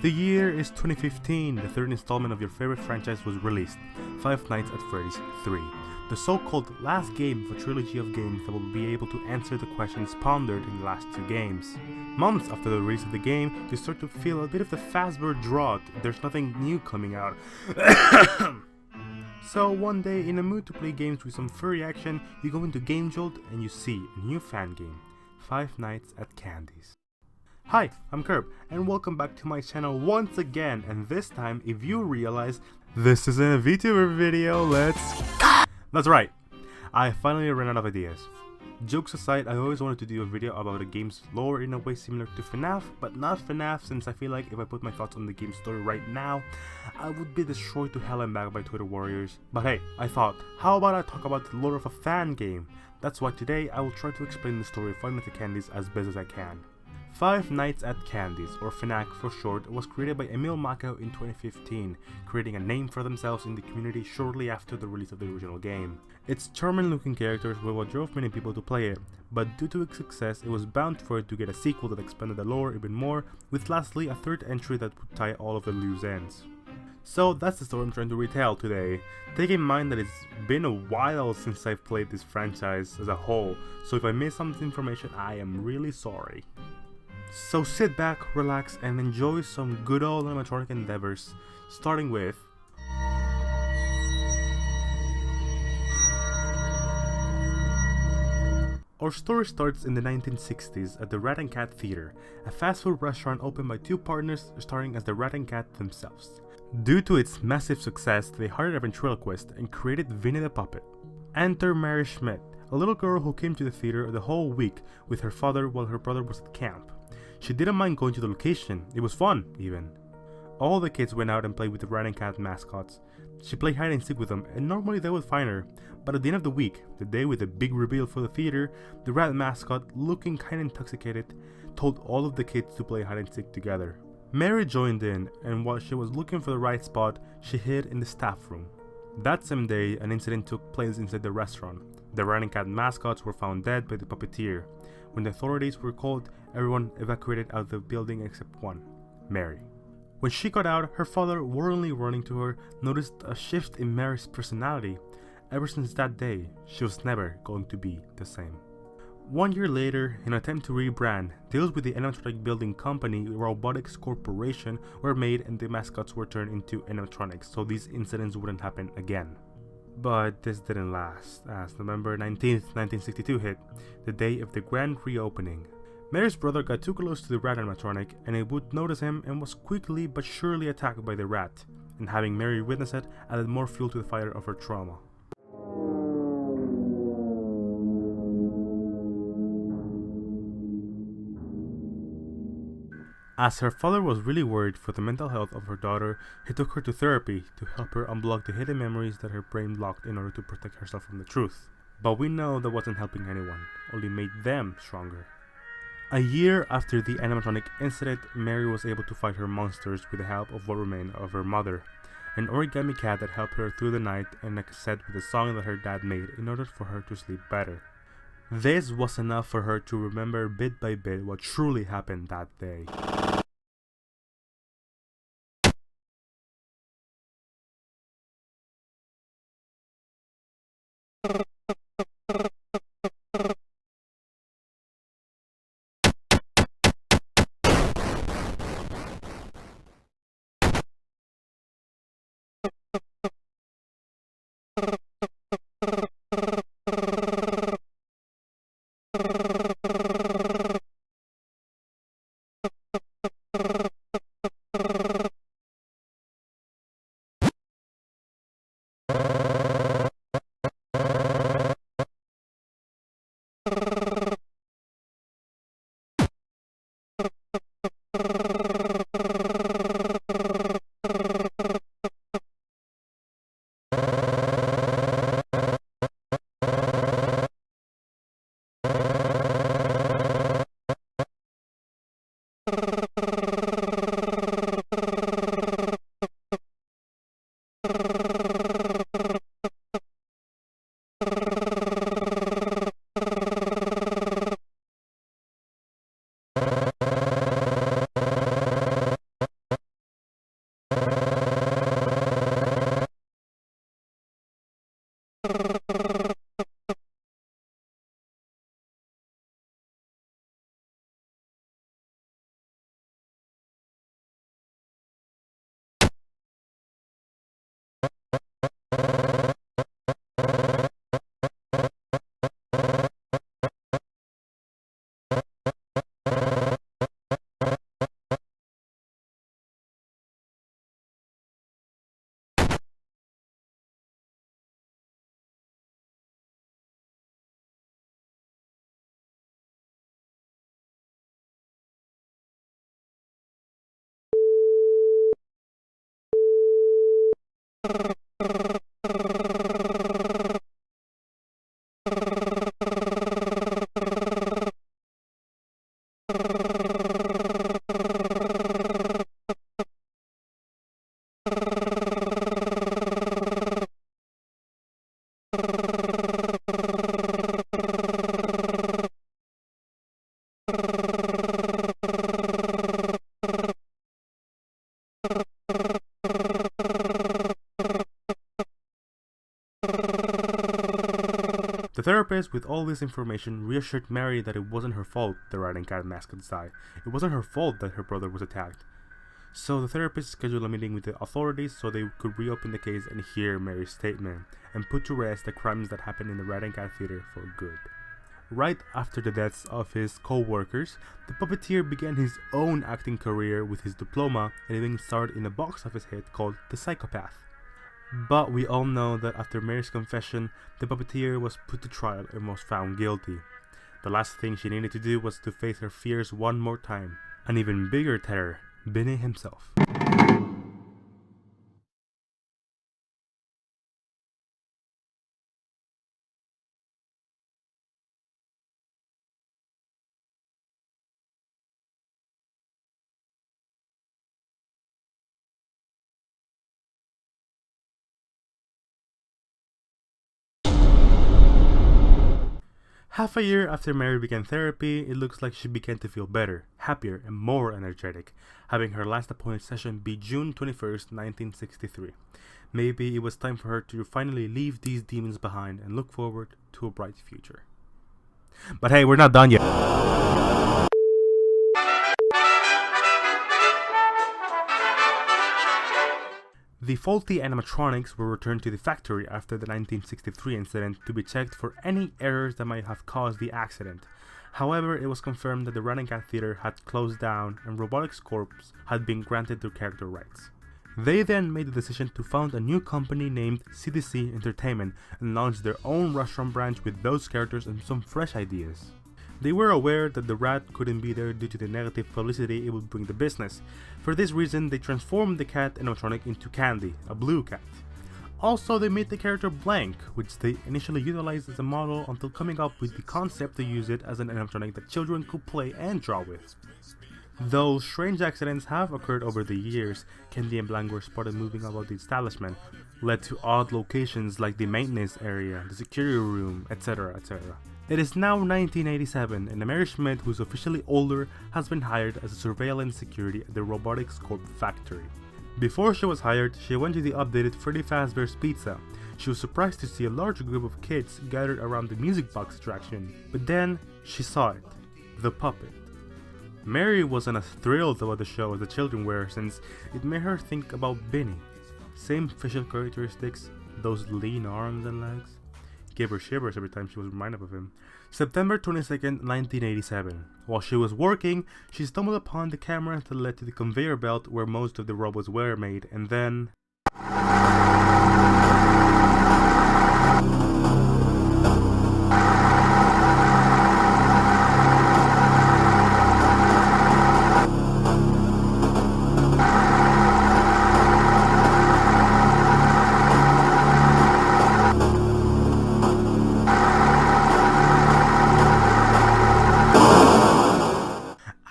The year is 2015, the third installment of your favorite franchise was released, Five Nights at Freddy's 3, the so-called last game of a trilogy of games that will be able to answer the questions pondered in the last two games. Months after the release of the game, you start to feel a bit of the Fazbear drought, there's nothing new coming out. So one day, in a mood to play games with some furry action, you go into Game Jolt and you see a new fan game, Five Nights at Candy's. Hi, I'm Kurb, and welcome back to my channel once again, and this time, if you realize this isn't a VTuber video, That's right, I finally ran out of ideas. Jokes aside, I always wanted to do a video about a game's lore in a way similar to FNAF, but not FNAF, since I feel like if I put my thoughts on the game's story right now, I would be destroyed to hell and back by Twitter warriors. But hey, I thought, how about I talk about the lore of a fan game? That's why today I will try to explain the story of Five Nights at Candy's as best as I can. Five Nights at Candy's, or FNAC for short, was created by Emil Macau in 2015, creating a name for themselves in the community shortly after the release of the original game. Its charming looking characters were what drove many people to play it, but due to its success it was bound for it to get a sequel that expanded the lore even more, with lastly a third entry that would tie all of the loose ends. So that's the story I'm trying to retell today. Take in mind that it's been a while since I've played this franchise as a whole, so if I miss some information I am really sorry. So sit back, relax, and enjoy some good old animatronic endeavors, starting with our story starts in the 1960s at the Rat and Cat Theater, a fast food restaurant opened by two partners starring as the Rat and Cat themselves. Due to its massive success, they hired a ventriloquist and created Vinnie the Puppet. Enter Mary Schmidt, a little girl who came to the theater the whole week with her father while her brother was at camp. She didn't mind going to the location, it was fun, even. All the kids went out and played with the Rat and Cat mascots. She played hide and seek with them, and normally they would find her, but at the end of the week, the day with the big reveal for the theater, the rat mascot, looking kinda intoxicated, told all of the kids to play hide and seek together. Mary joined in, and while she was looking for the right spot, she hid in the staff room. That same day, an incident took place inside the restaurant. The Rat and Cat mascots were found dead by the puppeteer. When the authorities were called, everyone evacuated out of the building except one, Mary. When she got out, her father, warningly running to her, noticed a shift in Mary's personality. Ever since that day, she was never going to be the same. 1 year later, in an attempt to rebrand, deals with the animatronic building company Robotics Corporation were made and the mascots were turned into animatronics so these incidents wouldn't happen again. But this didn't last, as November 19th, 1962 hit, the day of the grand reopening. Mary's brother got too close to the rat animatronic and it would notice him and was quickly but surely attacked by the rat, and having Mary witness it added more fuel to the fire of her trauma. As her father was really worried for the mental health of her daughter, he took her to therapy to help her unblock the hidden memories that her brain blocked in order to protect herself from the truth. But we know that wasn't helping anyone, only made them stronger. A year after the animatronic incident, Mary was able to fight her monsters with the help of what remained of her mother, an origami cat that helped her through the night and a cassette with a song that her dad made in order for her to sleep better. This was enough for her to remember bit by bit what truly happened that day. The therapist, with all this information, reassured Mary that it wasn't her fault the rat cat mascots died. It wasn't her fault that her brother was attacked. So the therapist scheduled a meeting with the authorities so they could reopen the case and hear Mary's statement, and put to rest the crimes that happened in the Rat and Cat Theater for good. Right after the deaths of his co-workers, the puppeteer began his own acting career with his diploma and even starred in a box office hit called The Psychopath. But we all know that after Mary's confession, the puppeteer was put to trial and was found guilty. The last thing she needed to do was to face her fears one more time. An even bigger terror, Benny himself. Half a year after Mary began therapy, it looks like she began to feel better, happier, and more energetic, having her last appointed session be June 21st, 1963. Maybe it was time for her to finally leave these demons behind and look forward to a bright future. But hey, we're not done yet. The faulty animatronics were returned to the factory after the 1963 incident to be checked for any errors that might have caused the accident. However, it was confirmed that the Rat and Cat Theater had closed down and Robotics Corp had been granted their character rights. They then made the decision to found a new company named CDC Entertainment and launched their own restaurant branch with those characters and some fresh ideas. They were aware that the rat couldn't be there due to the negative publicity it would bring the business. For this reason, they transformed the cat animatronic into Candy, a blue cat. Also, they made the character Blank, which they initially utilized as a model until coming up with the concept to use it as an animatronic that children could play and draw with. Though strange accidents have occurred over the years, Candy and Blank were spotted moving about the establishment, led to odd locations like the maintenance area, the security room, etc. etc. It is now 1987 and Mary Schmidt, who's officially older, has been hired as a surveillance security at the Robotics Corp factory. Before she was hired, she went to the updated Freddy Fazbear's Pizza. She was surprised to see a large group of kids gathered around the music box attraction, but then she saw it, the puppet. Mary wasn't as thrilled about the show as the children were since it made her think about Benny. Same facial characteristics, those lean arms and legs. Gave her shivers every time she was reminded of him. September 22nd, 1987. While she was working, she stumbled upon the camera that led to the conveyor belt where most of the robots were made, and then...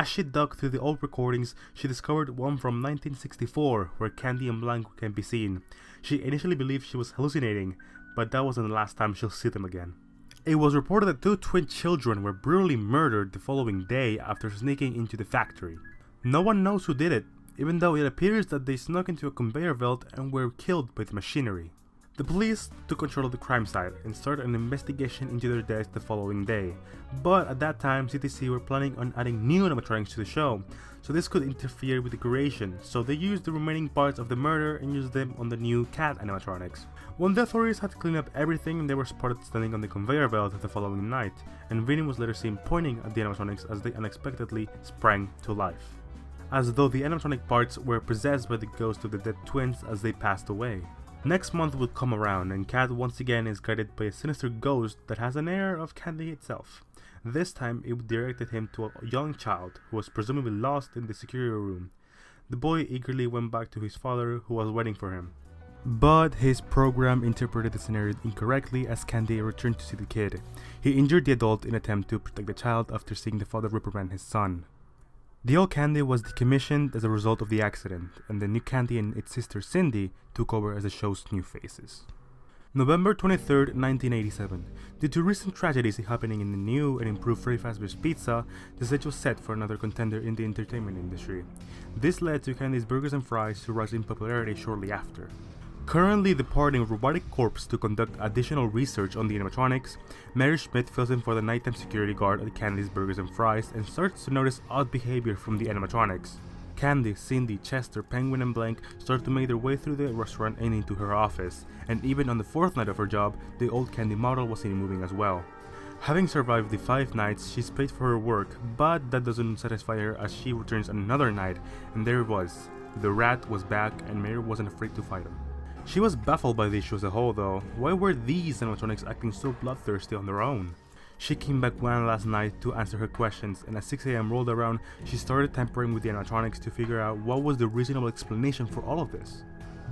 As she dug through the old recordings, she discovered one from 1964 where Candy and Blank can be seen. She initially believed she was hallucinating, but that wasn't the last time she'll see them again. It was reported that two twin children were brutally murdered the following day after sneaking into the factory. No one knows who did it, even though it appears that they snuck into a conveyor belt and were killed by the machinery. The police took control of the crime site and started an investigation into their deaths the following day, but at that time CTC were planning on adding new animatronics to the show, so this could interfere with the creation, so they used the remaining parts of the murder and used them on the new cat animatronics. When the authorities had to clean up everything, they were spotted standing on the conveyor belt the following night, and Vinny was later seen pointing at the animatronics as they unexpectedly sprang to life, as though the animatronic parts were possessed by the ghost of the dead twins as they passed away. Next month would come around and Cat once again is guided by a sinister ghost that has an air of Candy itself. This time it directed him to a young child who was presumably lost in the security room. The boy eagerly went back to his father who was waiting for him. But his program interpreted the scenario incorrectly as Candy returned to see the kid. He injured the adult in an attempt to protect the child after seeing the father reprimand his son. The old Candy was decommissioned as a result of the accident, and the new Candy and its sister Cindy took over as the show's new faces. November 23rd, 1987. Due to recent tragedies happening in the new and improved Freddy Fazbear's Pizza, the stage was set for another contender in the entertainment industry. This led to Candy's Burgers and Fries to rise in popularity shortly after. Currently departing Robotic Corps to conduct additional research on the animatronics, Mary Schmidt fills in for the nighttime security guard at Candy's Burgers and Fries and starts to notice odd behavior from the animatronics. Candy, Cindy, Chester, Penguin, and Blank start to make their way through the restaurant and into her office, and even on the fourth night of her job, the old Candy model was seen moving as well. Having survived the 5 nights, she's paid for her work, but that doesn't satisfy her as she returns another night, and there it was. The rat was back, and Mary wasn't afraid to fight him. She was baffled by the issue as a whole though. Why were these animatronics acting so bloodthirsty on their own? She came back one last night to answer her questions, and as 6 AM rolled around, she started tampering with the animatronics to figure out what was the reasonable explanation for all of this.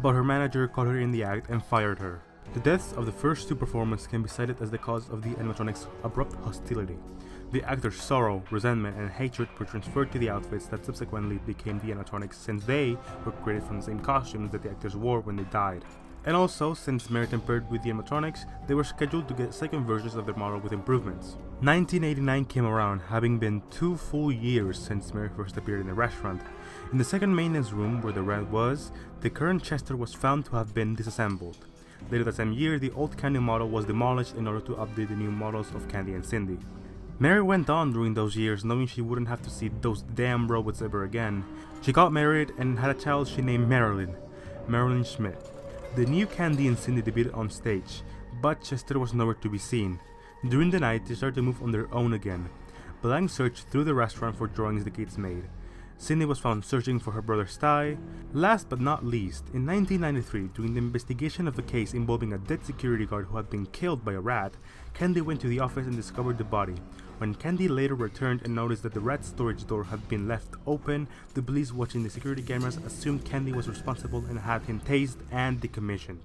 But her manager caught her in the act and fired her. The deaths of the first 2 performers can be cited as the cause of the animatronics' abrupt hostility. The actors' sorrow, resentment, and hatred were transferred to the outfits that subsequently became the animatronics since they were created from the same costumes that the actors wore when they died. And also, since Mary tampered with the animatronics, they were scheduled to get second versions of their model with improvements. 1989 came around, having been 2 full years since Mary first appeared in the restaurant. In the second maintenance room where the rat was, the current Chester was found to have been disassembled. Later that same year, the old Candy model was demolished in order to update the new models of Candy and Cindy. Mary went on during those years knowing she wouldn't have to see those damn robots ever again. She got married and had a child she named Marilyn Schmidt. The new Candy and Cindy debuted on stage, but Chester was nowhere to be seen. During the night, they started to move on their own again. Blank searched through the restaurant for drawings the kids made. Cindy was found searching for her brother's tie. Last but not least, in 1993, during the investigation of a case involving a dead security guard who had been killed by a rat, Candy went to the office and discovered the body. When Candy later returned and noticed that the rat's storage door had been left open, the police watching the security cameras assumed Candy was responsible and had him tased and decommissioned.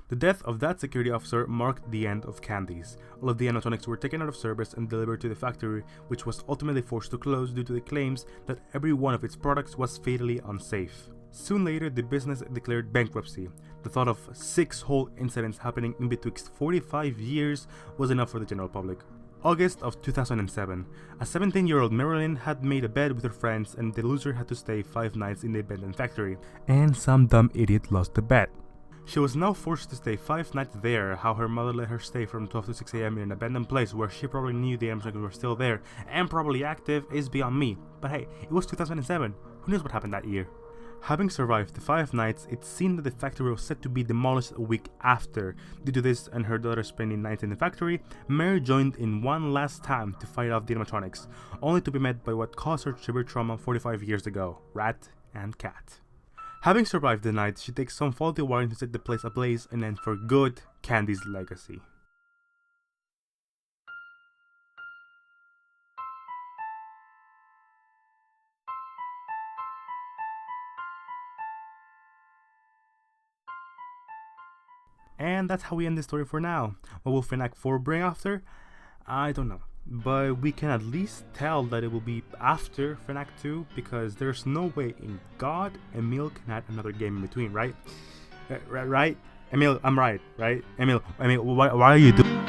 The death of that security officer marked the end of Candy's. All of the animatronics were taken out of service and delivered to the factory, which was ultimately forced to close due to the claims that every one of its products was fatally unsafe. Soon later, the business declared bankruptcy. The thought of 6 whole incidents happening in betwixt 45 years was enough for the general public. August of 2007, a 17-year-old Marilyn had made a bed with her friends and the loser had to stay 5 nights in the abandoned factory, and some dumb idiot lost the bet. She was now forced to stay 5 nights there. How her mother let her stay from 12 to 6 AM in an abandoned place where she probably knew the animatronics were still there and probably active is beyond me. But hey, it was 2007. Who knows what happened that year? Having survived the 5 nights, it seemed that the factory was set to be demolished a week after. Due to this and her daughter spending nights in the factory, Mary joined in one last time to fight off the animatronics, only to be met by what caused her severe trauma 45 years ago: rat and cat. Having survived the night, she takes some faulty wiring to set the place ablaze and end for good Candy's legacy. And that's how we end the story for now. What will FNAC 4 bring after? I don't know. But we can at least tell that it will be after FNAC 2 because there's no way in God Emil can add another game in between, right? Right? Emil, I'm right, right? Emil, why are you doing